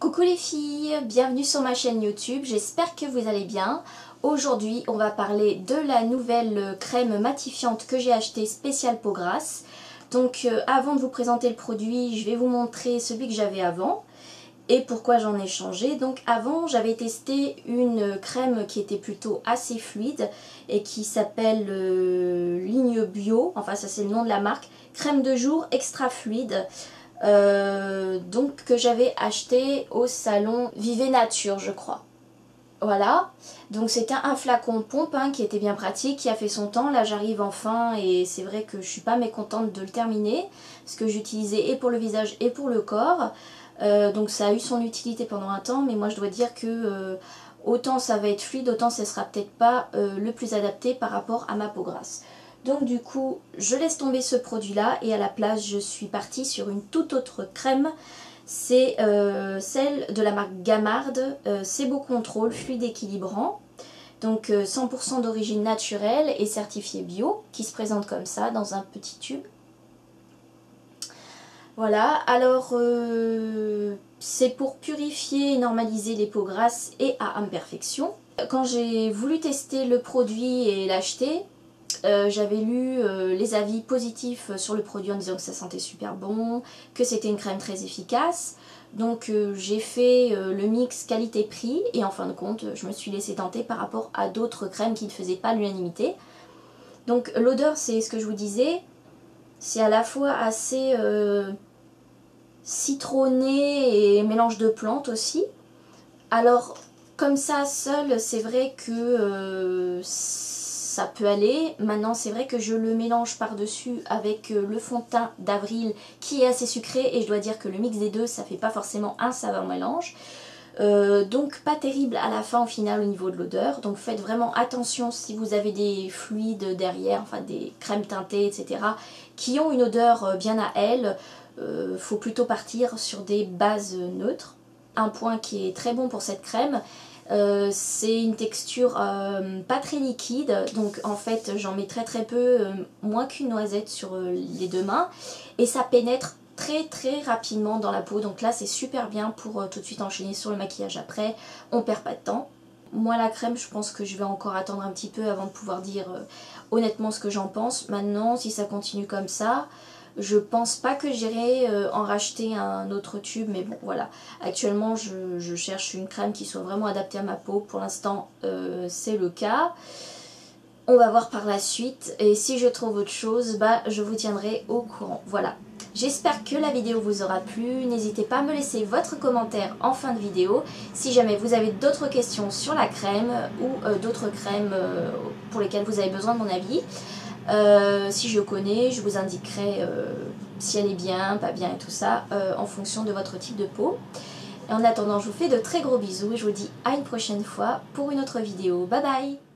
Coucou les filles, bienvenue sur ma chaîne YouTube, j'espère que vous allez bien. Aujourd'hui on va parler de la nouvelle crème matifiante que j'ai achetée spéciale peau grasse. Donc avant de vous présenter le produit, je vais vous montrer celui que j'avais avant et pourquoi j'en ai changé. Donc avant j'avais testé une crème qui était plutôt assez fluide et qui s'appelle Ligne Bio, enfin ça c'est le nom de la marque, crème de jour extra fluide. Donc que j'avais acheté au salon Vive Nature je crois. Voilà, donc c'était un flacon pompe qui était bien pratique, qui a fait son temps. Là j'arrive enfin et c'est vrai que je suis pas mécontente de le terminer parce que j'utilisais et pour le visage et pour le corps. Donc ça a eu son utilité pendant un temps, mais moi je dois dire que autant ça va être fluide, autant ce sera peut-être pas le plus adapté par rapport à ma peau grasse. Donc du coup, je laisse tomber ce produit-là et à la place, je suis partie sur une toute autre crème. C'est celle de la marque Gamard, Sebo Control Fluide Équilibrant. Donc 100% d'origine naturelle et certifié bio, qui se présente comme ça dans un petit tube. Voilà, alors c'est pour purifier et normaliser les peaux grasses et à imperfection. Quand j'ai voulu tester le produit et l'acheter, j'avais lu les avis positifs sur le produit en disant que ça sentait super bon, que c'était une crème très efficace. Donc j'ai fait le mix qualité-prix et en fin de compte je me suis laissée tenter par rapport à d'autres crèmes qui ne faisaient pas l'unanimité. Donc l'odeur, c'est ce que je vous disais, c'est à la fois assez citronné et mélange de plantes aussi. Alors comme ça seul c'est vrai que ça peut aller. Maintenant c'est vrai que je le mélange par dessus avec le fond de teint d'Avril qui est assez sucré et je dois dire que le mix des deux ça fait pas forcément un savant mélange. Donc pas terrible à la fin au final au niveau de l'odeur. Donc faites vraiment attention si vous avez des fluides derrière, enfin des crèmes teintées etc. qui ont une odeur bien à elles. Faut plutôt partir sur des bases neutres. Un point qui est très bon pour cette crème, c'est une texture pas très liquide, donc en fait j'en mets très peu, moins qu'une noisette sur les deux mains, et ça pénètre très rapidement dans la peau, donc là c'est super bien pour tout de suite enchaîner sur le maquillage après, on perd pas de temps. Moi la crème je pense que je vais encore attendre un petit peu avant de pouvoir dire honnêtement ce que j'en pense. Maintenant si ça continue comme ça, je pense pas que j'irai en racheter un autre tube, mais bon voilà. Actuellement je cherche une crème qui soit vraiment adaptée à ma peau. Pour l'instant c'est le cas. On va voir par la suite et si je trouve autre chose, bah je vous tiendrai au courant. Voilà. J'espère que la vidéo vous aura plu. N'hésitez pas à me laisser votre commentaire en fin de vidéo. Si jamais vous avez d'autres questions sur la crème ou d'autres crèmes pour lesquelles vous avez besoin de mon avis. Si je connais, je vous indiquerai si elle est bien, pas bien et tout ça, en fonction de votre type de peau. Et en attendant, je vous fais de très gros bisous et je vous dis à une prochaine fois pour une autre vidéo. Bye bye!